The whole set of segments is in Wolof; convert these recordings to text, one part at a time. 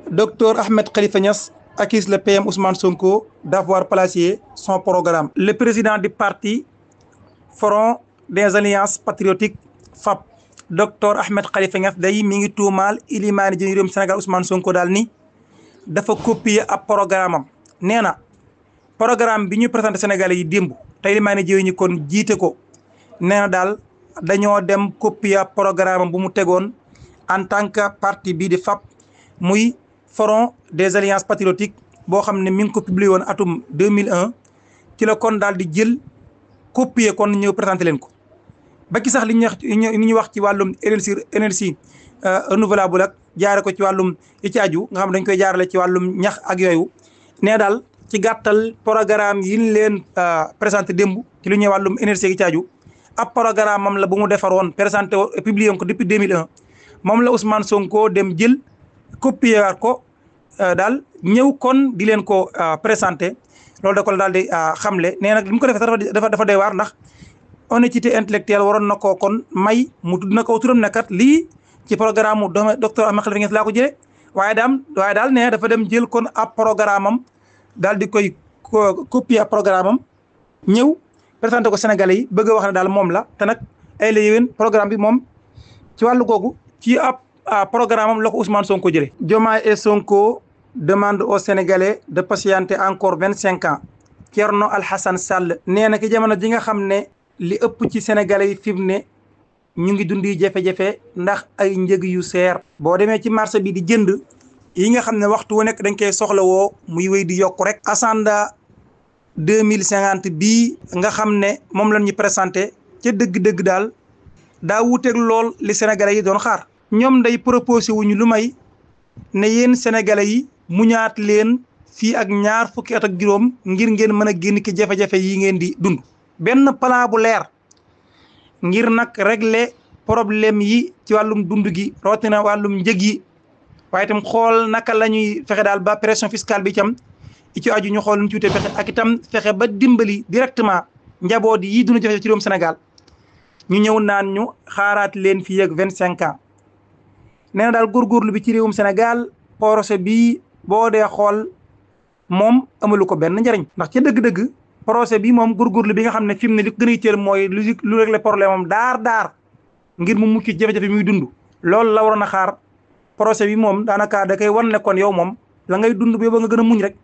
Docteur Ahmed Khalifa Niass accuse le PM Ousmane Sonko d'avoir plagié son programme. Le président du parti Front des Alliances Patriotiques FAP Docteur Ahmed Khalifa Niass day mi ngi tuumaal ilimaani ji réewum Sénégal Ousmane Sonko daal ni dafa copier ab programme am nee na programme bi ñu présenté Sénégalais yi démb te ilimaani ji ñi kon jiite ko nee na daal dañoo dem copier programme am bu mu tegoon en tant que parti bii di FAP muy Front des Alliances Patriotiques boo xam ne mi ngi ko publié woon atum 2001 ci la kon daal di jël copier kon ñëw présenté leen ko ba ci sax li ñuy wax ci wàllum énergie renouvelable ak jaare ko ci wàllum yi ci aju nga xam dañ koy jaarale ci wàllum ñax ak yooyu nee daal ci gàttal programme yi ñu leen présenté démb ci li ñuy wàllum énergie yi ci aju ab programme am la bu mu defaroon présenté publié woon ko depuis 2001 moom la Ousmane Sonko dem jël copier waat ko daal ñëw kon di leen ko présenté loolu da ko daal di xamle nee nag li mu ko defee dafa doy waar ndax honnêteté intellectuelle waroon na koo kon may mu tudd na ko turam ne kat lii ci programme mu docteur Ahmed Khalifa Niass laa ko jëlee waaye daal nee dafa dem jël kon ab programme am daal di koy copier ab programme am ñëw présenté ko Sénégalais yi bëgg a wax ne daal moom la te nag ay la yéwén programme bi moom ci wàllu googu ci ab programme am la ko Ousmane Sonko jëlee. Diomaye et Sonko demande aux Sénégalais de patienter encore 25 ans Thierno Alassane Sall nee na ki jamono ji nga xam ne li ëpp ci Sénégalais yi fi mu ne ñu ngi dundi jafe-jafe ndax ay njëg yu seer. boo demee ci marché bi di jënd yi nga xam ne waxtu wu nekk dañ koy soxla woo muy wéy di yokku rek. Agenda 2050 bii nga xam ne moom lañ ñu présenté ca dëgg-dëgg daal daa wuuteeg lool li Sénégalais yi doon xaar. ñoom day proposé wuñu lu may ne yéen Sénégalais yi muñaat leen fii ak ñaar fukki at ak juróom ngir ngeen mën a génn ki jafe-jafe yi ngeen di dund. benn plan bu leer ngir nag régler problème yi ci wàllum dund gi rawatina wàllum njëg yi waaye itam xool naka la ñuy fexe daal ba pression fiscale bi itam ci aju ñu xool nu ñu ci wutee fexe ak itam fexe ba dimbali directement njaboot yi dund jafe-jafe ci réewum Sénégal ñu ñëw naan ñu xaaraat leen fii ak 25 ans. nee na daal góorgóorlu bi ci réewum Sénégal projet bii boo dee xool moom amalu ko benn njariñ ndax ca dëgg-dëgg projet bi moom góorgóorlu bi nga xam ne fi mu ne li gën a yitteel mooy lu régler problème am daar ngir mu mucc jafe-jafe muy dund loolu la waroon a xaar. projet bi moom daanaka da koy wan ne kon yow moom la ngay dund ba nga gën a muñ rek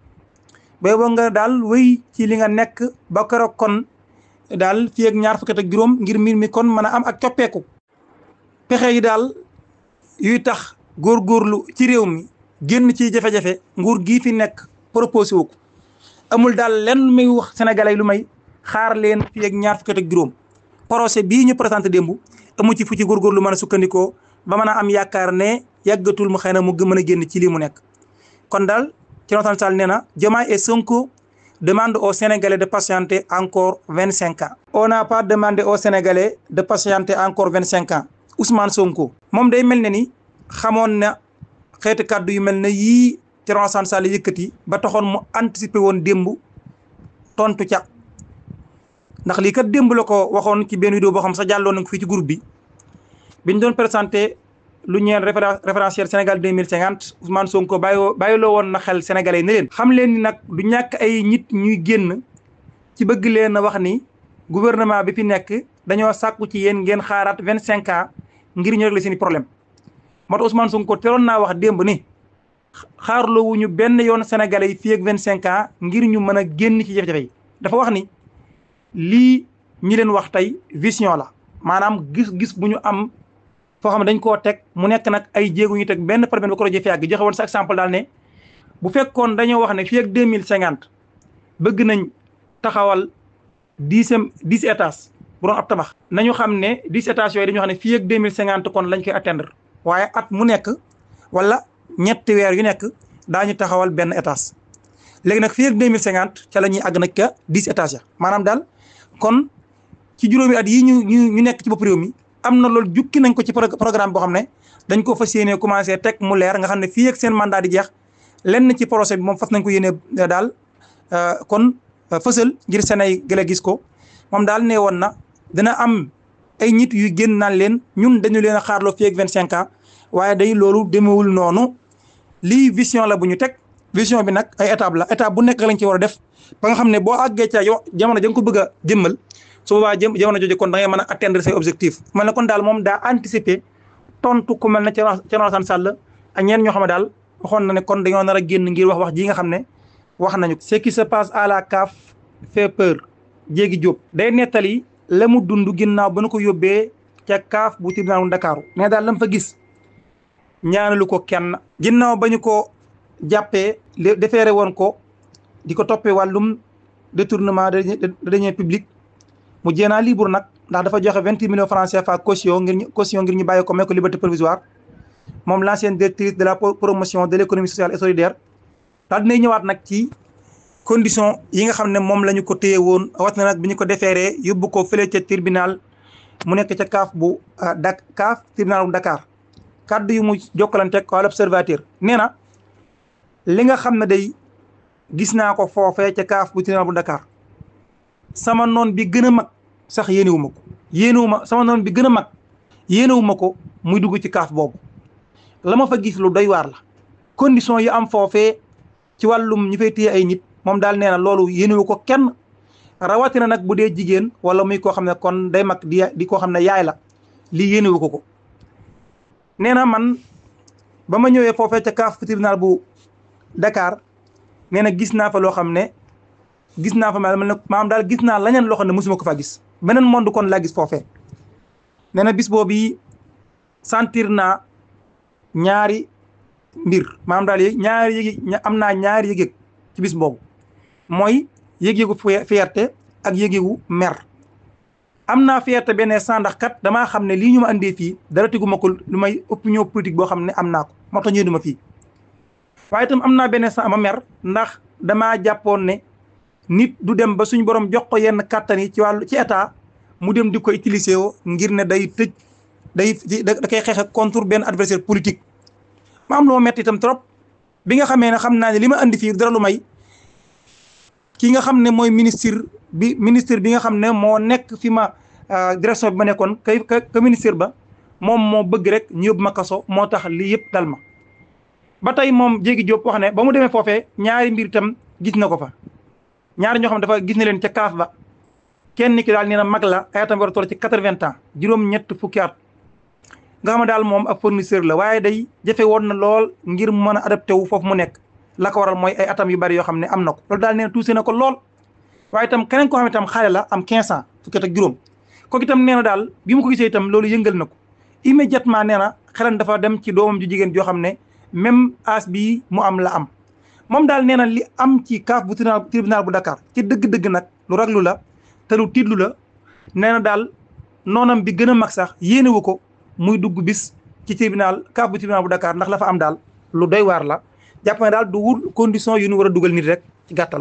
ba nga daal wéy ci li nga nekk ba keroog kon daal fii ak ñaar fukki at ak juróom ngir mbir mi kon mën a am ak coppeeku pexe yi daal yuy tax góorgóorlu ci réew mi génn ci jafe-jafe nguur gii fi nekk proposé wu ko amul daal lenn muy wax Sénégalais lu may xaar leen fii ak ñaar fukki at ak juróom. projet bii ñu présenté démb amu ci fu ci góorgóorlu mën a sukkandikoo ba mën a am yaakaar ne yàggatul mu xëy na mu mën a génn ci lii mu nekk. kon daal ci Alassane Sall nee na Diomaye et Sonko demande aux Sénégalais de patienter encore 25 ans. on n'a pas demandé aux Sénégalais de patienter encore 25 ans. Ousmane Sonko moom day mel ne ni xamoon na xeeti kàddu yu mel ne yii ci Alassane Sall yëkkati ba taxoon mu anticiper woon démb tontu ca ndax lii kat démb la ko waxoon ci benn vidéo boo xam sax jàlloon nañ ko fii ci groupe bi biñ doon présenté lu ñeel référentiel Sénégal 2050 Ousmane Sonko bàyyiloo woon na xel Sénégalais yi ne leen xam leen ni nag du ñàkk ay nit ñuy génn ci bëgg leen a wax ni gouvernement bi fi nekk dañoo sàkku ci yéen ngeen xaaraat 25 ans ngir ñu régler seen i problème moo tax Ousmane Sonko teeloon naa wax démb ni xaarloo wuñu benn yoon Sénégalais yi fii ak 25 ans ngir ñu mën a génn ci jafe-jafe yi dafa wax ni lii ñi leen wax tey vision la maanaam gis-gis bu ñu am foo xam ne dañ koo teg mu nekk nag ay jéego ñu teg benn par benn ba ko jëfee yàgg joxe woon sa exemple daal ne bu fekkoon dañoo wax ne fii ak 2050 bëgg nañ taxawal 10 étages bu doon ab tabax nañu xam ne 10 étages yooyu dañoo xam ne fii ak 2050 kon lañ koy atteindre waaye at mu nekk wala ñetti weer yu nekk daañu taxawal benn étage léegi nag fii ak 2050 ca la ñuy àgg nag ka 10 étages ya maanaam daal kon ci juróomi at yi ñu nekk ci bopp réew mi am na loolu jukki nañ ko ci programme boo xam ne dañ ko fas yéenee commencé teg mu leer nga xam ne fii ak seen mandat di jeex lenn ci projet bi moom fas nañ ko yéenee daal kon fësal ngir Sénégalais gis ko moom daal nee woon na dina am ay nit yu génn naan leen ñun dañu leen a xaarloo fii ak 25 ans waaye day loolu demewul noonu lii vision la bu ñu teg vision bi nag ay étape la étape bu nekk lañ ci war a def ba nga xam ne boo àggee ca yow jamono ja nga ko bëgg a jëmmal su boobaa jamono jooju kon da ngay mën a atteindre say objectif mel ne kon daal moom daa anticiper tontu ku mel ne Thierno Alassane Sall ak ñeen ñoo xam ne daal waxoon na ne kon dañoo nar a génn ngir wax ji nga xam ne wax nañu ce qui se passe à la CAF fait peur Jéegi Diop day nettali la mu dund ginnaaw ba nu ko yóbbee ca CAF bu tribunal Ndakaaru ne daal la mu fa gis ñaanalu ko kenn ginnaaw ba ñu ko jàppee defeere woon ko di ko toppee wàllum détournement de deniers publics mu jéenaa libre nag ndax dafa joxe 28 millions francs CFA caution ngir ñu bàyyi ko may ko liberté provisoire moom l'ancienne directrice de la promotion de l'économie sociale et solidaire daal dinay ñëwaat nag ci condition yi nga xam ne moom la ñu ko téye woon wat na nag bi ñu ko defeeree yóbbu ko fële ca tribunal mu nekk ca CAF bu CAF tribunal bu Dakar kaddu yu mu jokkalanteeg wàllu observateur nee na li nga xam ne day gis naa ko foofee ca CAF bu tribunal bu Dakar sama noon bi gën a mag sax yéenewuma ko sama noon bi gën a mag yéenewuma ko muy dugg ci CAF boobu la ma fa gis lu doy waar la condition yi am foofee ci wàllum ñu fay téye ay nit moom daal nee na loolu yéenewu ko kenn rawatina nag bu dee jigéen wala muy koo xam ne kon day mag di koo xam ne yaay la lii yéenewu ko nee na man ba ma ñëwee foofee ca CAF tribunal bu Dakar nee na gis naa fa loo xam ne gis naa fa maanaam daal gis naa lañeen loo xam ne mosuma ko fa gis beneen monde kon laa gis foofee nee na bis boobu sentir naa ñaari mbir maanaam daal ñaari yëg am naa ñaari yëg ci bis boobu mooy yëg-yëgu fierté ak yëg-yëgu mer am naa fierté benn saa ndax kat damaa xam ne lii ñu ma andee fii dara teguma ko lu may opinion politique boo xam ne am naa ko moo tax ñëwuma fii waaye itam am naa benn saa ma mer ndax damaa jàppoon ne nit du dem ba suñu borom jox ko yenn kàttan yi ci état mu dem di ko utiliser woo ngir ne day tëj da koy xeex contre benn adversaire politique ma am loo metti itam trop bi nga xamee ne xam naa ne li ma andi fii dara lu may ki nga xam ne mooy ministre bi nga xam ne moo nekk fi ma direction bi ma nekkoon ka ministre ba moom moo bëgg rek ñu yóbbu ma kaso moo tax lii yëpp dal ma ba tey moom Jéegi Diop wax ne ba mu demee foofee ñaari mbir itam gis na ko fa ñaari ñoo xam ne dafa gis na leen ca CAF ba kenn ki daal nee na mag la ay atam war a toll ci 80 ans juróom-ñett fukki at nga xam ne daal moom ab fournisseur la waaye day jafe woon na lool ngir mu mën a adapté wu foofu mu nekk la ko waral mooy ay atam yu bari yoo xam ne am na ko loolu daal nee na tuuse na ko lool waaye itam keneen koo xam ne itam xale la am 15 ans fukki at ak juróom kooku itam nee na daal bi mu ko gisee itam loolu yëngal na ko immédiatement nee na xelam dafa dem ci doomam ju jigéen joo xam ne même âge bii mu am la am moom daal nee na li am ci CAF bu tribunal bu Dakar ci dëgg-dëgg nag lu raglu la te lu tiitlu la nee na daal noonam bi gën a mag sax yéenewu ko muy dugg bis ci tribunal CAF bu tribunal bu Dakar ndax la fa am daal lu doy waar la jàpp ne daal du wut condition yu ñu war a dugal nit rek ci gàttal